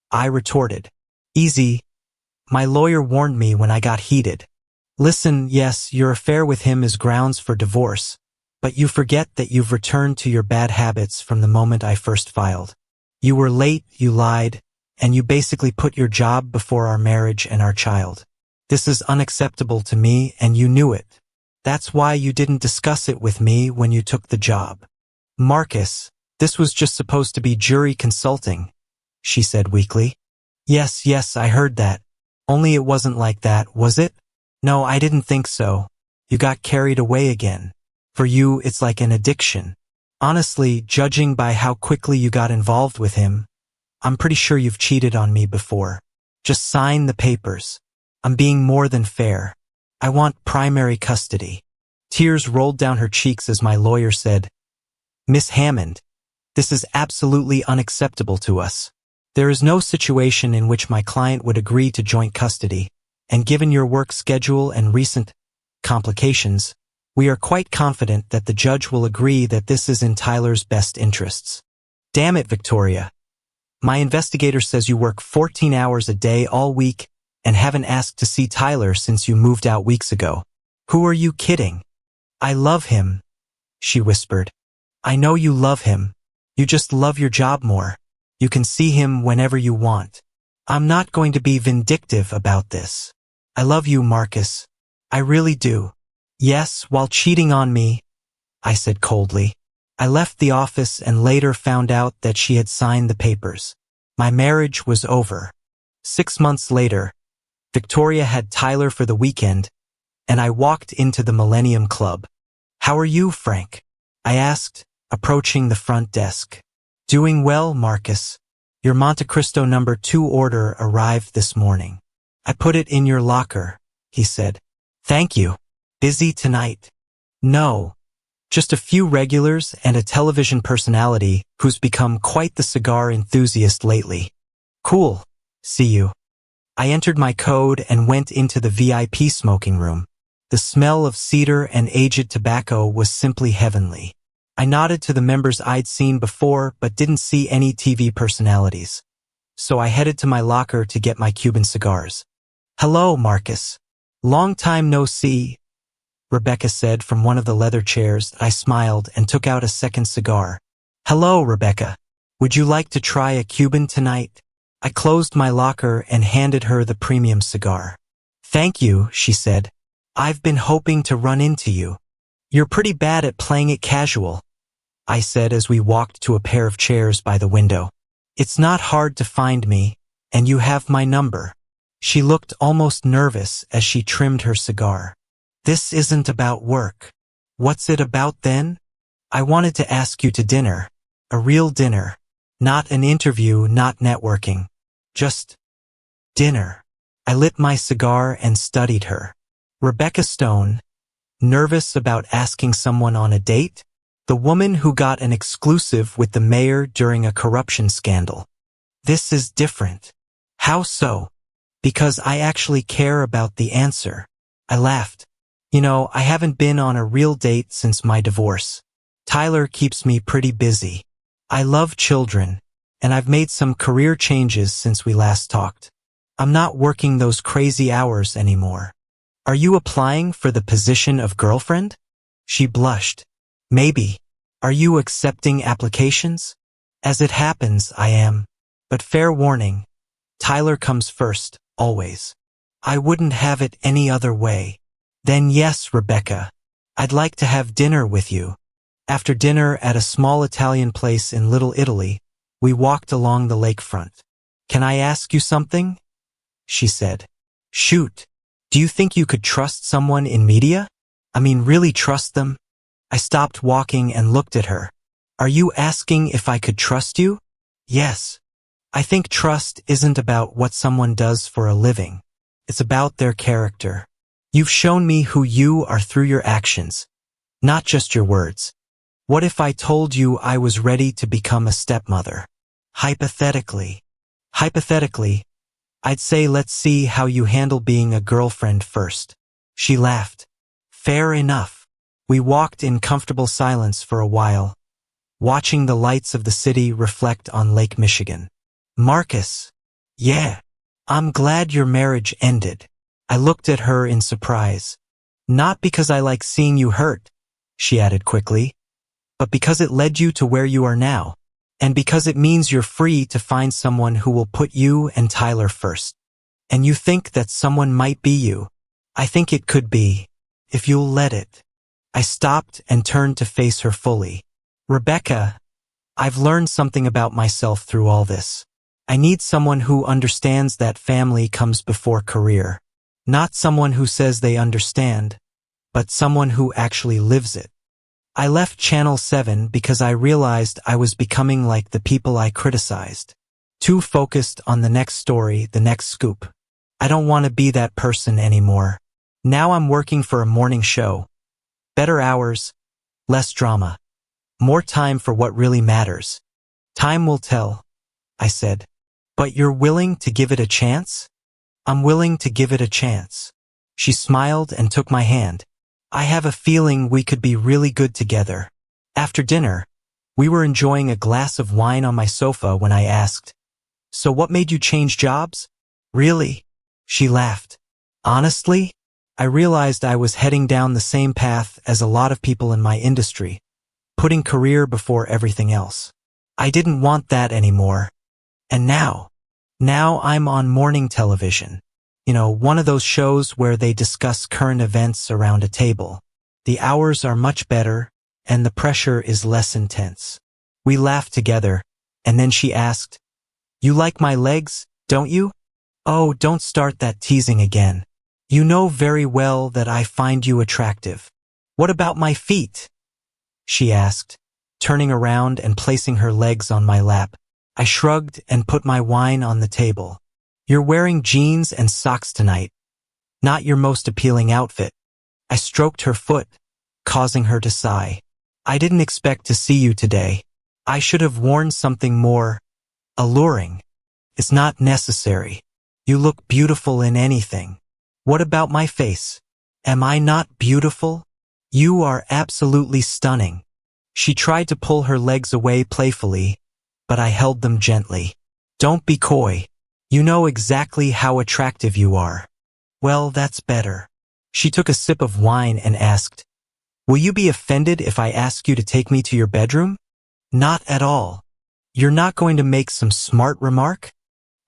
I retorted. "Easy. My lawyer warned me when I got heated. Listen, yes, your affair with him is grounds for divorce, but you forget that you've returned to your bad habits from the moment I first filed. You were late, you lied, and you basically put your job before our marriage and our child. This is unacceptable to me, and you knew it. That's why you didn't discuss it with me when you took the job. Marcus, this was just supposed to be jury consulting, she said weakly. Yes, I heard that. Only it wasn't like that, was it? No, I didn't think so. You got carried away again. For you, it's like an addiction. Honestly, judging by how quickly you got involved with him, I'm pretty sure you've cheated on me before. Just sign the papers. I'm being more than fair. I want primary custody. Tears rolled down her cheeks as my lawyer said, Miss Hammond, this is absolutely unacceptable to us. There is no situation in which my client would agree to joint custody, and given your work schedule and recent complications, we are quite confident that the judge will agree that this is in Tyler's best interests. Damn it, Victoria. My investigator says you work 14 hours a day all week and haven't asked to see Tyler since you moved out weeks ago. Who are you kidding? I love him, she whispered. I know you love him. You just love your job more. You can see him whenever you want. I'm not going to be vindictive about this. I love you, Marcus. I really do. Yes, while cheating on me, I said coldly. I left the office and later found out that she had signed the papers. My marriage was over. 6 months later, Victoria had Tyler for the weekend, and I walked into the Millennium Club. How are you, Frank? I asked, approaching the front desk. Doing well, Marcus. Your Monte Cristo number 2 order arrived this morning. I put it in your locker, he said. Thank you. Busy tonight? No. Just a few regulars and a television personality who's become quite the cigar enthusiast lately. Cool. See you. I entered my code and went into the VIP smoking room. The smell of cedar and aged tobacco was simply heavenly. I nodded to the members I'd seen before but didn't see any TV personalities. So I headed to my locker to get my Cuban cigars. Hello, Marcus. Long time no see, Rebecca said from one of the leather chairs. I smiled and took out a second cigar. Hello, Rebecca. Would you like to try a Cuban tonight? I closed my locker and handed her the premium cigar. Thank you, she said. I've been hoping to run into you. You're pretty bad at playing it casual, I said as we walked to a pair of chairs by the window. It's not hard to find me, and you have my number. She looked almost nervous as she trimmed her cigar. This isn't about work. What's it about then? I wanted to ask you to dinner. A real dinner. Not an interview, not networking. Just dinner. I lit my cigar and studied her. Rebecca Stone. Nervous about asking someone on a date? The woman who got an exclusive with the mayor during a corruption scandal. This is different. How so? Because I actually care about the answer. I laughed. You know, I haven't been on a real date since my divorce. Tyler keeps me pretty busy. I love children, and I've made some career changes since we last talked. I'm not working those crazy hours anymore. Are you applying for the position of girlfriend? She blushed. Maybe. Are you accepting applications? As it happens, I am. But fair warning, Tyler comes first, always. I wouldn't have it any other way. Then yes, Rebecca. I'd like to have dinner with you. After dinner at a small Italian place in Little Italy, we walked along the lakefront. Can I ask you something? She said. Shoot. Do you think you could trust someone in media? I mean, really trust them? I stopped walking and looked at her. Are you asking if I could trust you? Yes. I think trust isn't about what someone does for a living. It's about their character. You've shown me who you are through your actions, not just your words. What if I told you I was ready to become a stepmother? Hypothetically, I'd say let's see how you handle being a girlfriend first. She laughed. Fair enough. We walked in comfortable silence for a while, watching the lights of the city reflect on Lake Michigan. Marcus. Yeah. I'm glad your marriage ended. I looked at her in surprise. Not because I like seeing you hurt, she added quickly, but because it led you to where you are now, and because it means you're free to find someone who will put you and Tyler first. And you think that someone might be you. I think it could be, if you'll let it. I stopped and turned to face her fully. Rebecca, I've learned something about myself through all this. I need someone who understands that family comes before career. Not someone who says they understand, but someone who actually lives it. I left Channel 7 because I realized I was becoming like the people I criticized. Too focused on the next story, the next scoop. I don't want to be that person anymore. Now I'm working for a morning show. Better hours, less drama. More time for what really matters. Time will tell, I said. But you're willing to give it a chance? I'm willing to give it a chance. She smiled and took my hand. I have a feeling we could be really good together. After dinner, we were enjoying a glass of wine on my sofa when I asked, "So what made you change jobs?" "Really?" She laughed. "Honestly, I realized I was heading down the same path as a lot of people in my industry, putting career before everything else. I didn't want that anymore. And now I'm on morning television. You know, one of those shows where they discuss current events around a table. The hours are much better, and the pressure is less intense." We laughed together, and then she asked, "You like my legs, don't you?" "Oh, don't start that teasing again. You know very well that I find you attractive." "What about my feet?" she asked, turning around and placing her legs on my lap. I shrugged and put my wine on the table. "You're wearing jeans and socks tonight. Not your most appealing outfit." I stroked her foot, causing her to sigh. "I didn't expect to see you today. I should have worn something more alluring." "It's not necessary. You look beautiful in anything." "What about my face? Am I not beautiful?" "You are absolutely stunning." She tried to pull her legs away playfully, but I held them gently. "Don't be coy. You know exactly how attractive you are." "Well, that's better." She took a sip of wine and asked, "Will you be offended if I ask you to take me to your bedroom?" "Not at all. You're not going to make some smart remark?"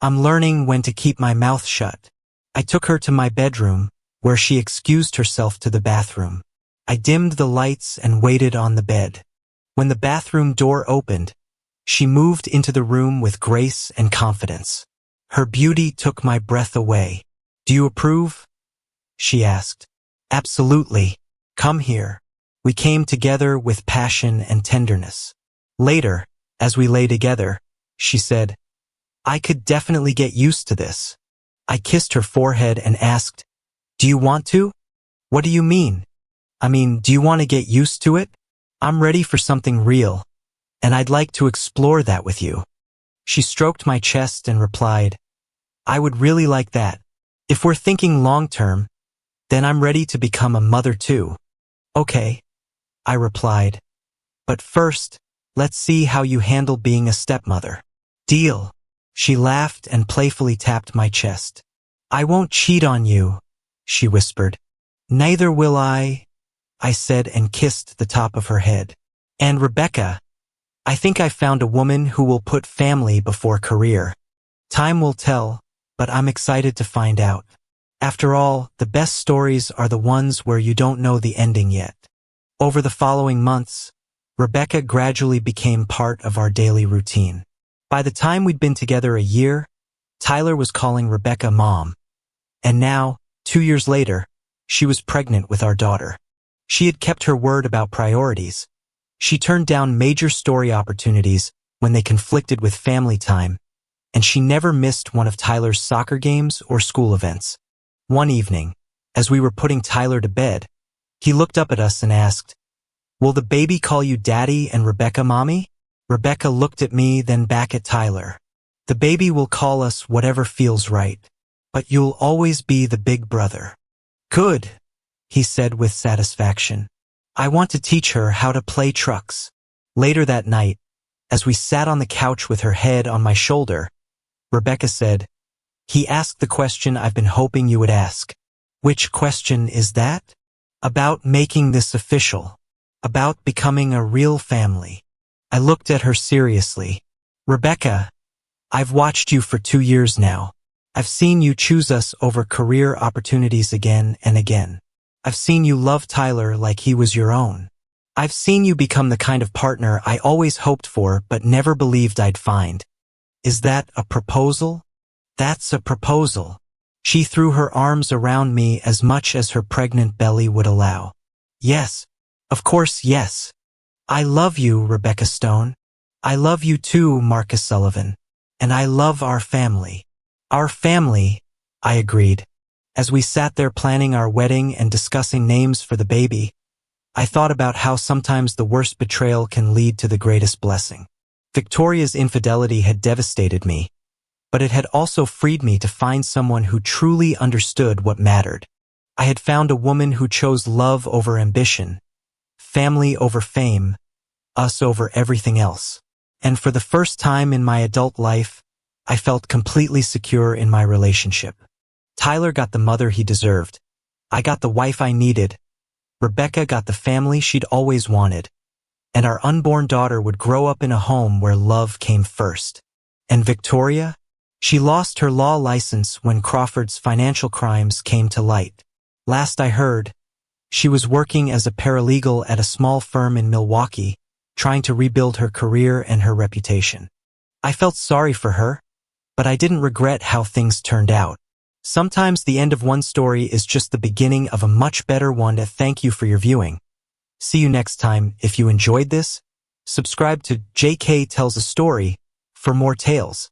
I'm learning when to keep my mouth shut. I took her to my bedroom, where she excused herself to the bathroom. I dimmed the lights and waited on the bed. When the bathroom door opened, she moved into the room with grace and confidence. Her beauty took my breath away. "Do you approve?" she asked. "Absolutely. Come here." We came together with passion and tenderness. Later, as we lay together, she said, "I could definitely get used to this." I kissed her forehead and asked, "Do you want to?" "What do you mean?" Do you want to get used to it?" "I'm ready for something real, and I'd like to explore that with you." She stroked my chest and replied, "I would really like that. If we're thinking long-term, then I'm ready to become a mother too." "Okay," I replied. "But first, let's see how you handle being a stepmother." "Deal." She laughed and playfully tapped my chest. "I won't cheat on you," she whispered. "Neither will I said and kissed the top of her head. "And Rebecca, I think I found a woman who will put family before career. Time will tell, but I'm excited to find out. After all, the best stories are the ones where you don't know the ending yet." Over the following months, Rebecca gradually became part of our daily routine. By the time we'd been together a year, Tyler was calling Rebecca Mom. And now, 2 years later, she was pregnant with our daughter. She had kept her word about priorities. She turned down major story opportunities when they conflicted with family time, and she never missed one of Tyler's soccer games or school events. One evening, as we were putting Tyler to bed, he looked up at us and asked, "Will the baby call you Daddy and Rebecca Mommy?" Rebecca looked at me, then back at Tyler. "The baby will call us whatever feels right, but you'll always be the big brother." "Good," he said with satisfaction. "I want to teach her how to play trucks." Later that night, as we sat on the couch with her head on my shoulder, Rebecca said, "He asked the question I've been hoping you would ask. Which question is that? About making this official. About becoming a real family. I looked at her seriously. Rebecca, I've watched you for 2 years now. I've seen you choose us over career opportunities again and again. I've seen you love Tyler like he was your own. I've seen you become the kind of partner I always hoped for but never believed I'd find. Is that a proposal? That's a proposal. She threw her arms around me as much as her pregnant belly would allow. Yes. Of course, yes. I love you, Rebecca Stone. I love you too, Marcus Sullivan. And I love our family. Our family, I agreed. As we sat there planning our wedding and discussing names for the baby, I thought about how sometimes the worst betrayal can lead to the greatest blessing. Victoria's infidelity had devastated me, but it had also freed me to find someone who truly understood what mattered. I had found a woman who chose love over ambition, family over fame, us over everything else. And for the first time in my adult life, I felt completely secure in my relationship. Tyler got the mother he deserved. I got the wife I needed. Rebecca got the family she'd always wanted. And our unborn daughter would grow up in a home where love came first. And Victoria? She lost her law license when Crawford's financial crimes came to light. Last I heard, she was working as a paralegal at a small firm in Milwaukee, trying to rebuild her career and her reputation. I felt sorry for her, but I didn't regret how things turned out. Sometimes the end of one story is just the beginning of a much better one. Thank you for your viewing. See you next time. If you enjoyed this, subscribe to JK Tells a Story for more tales.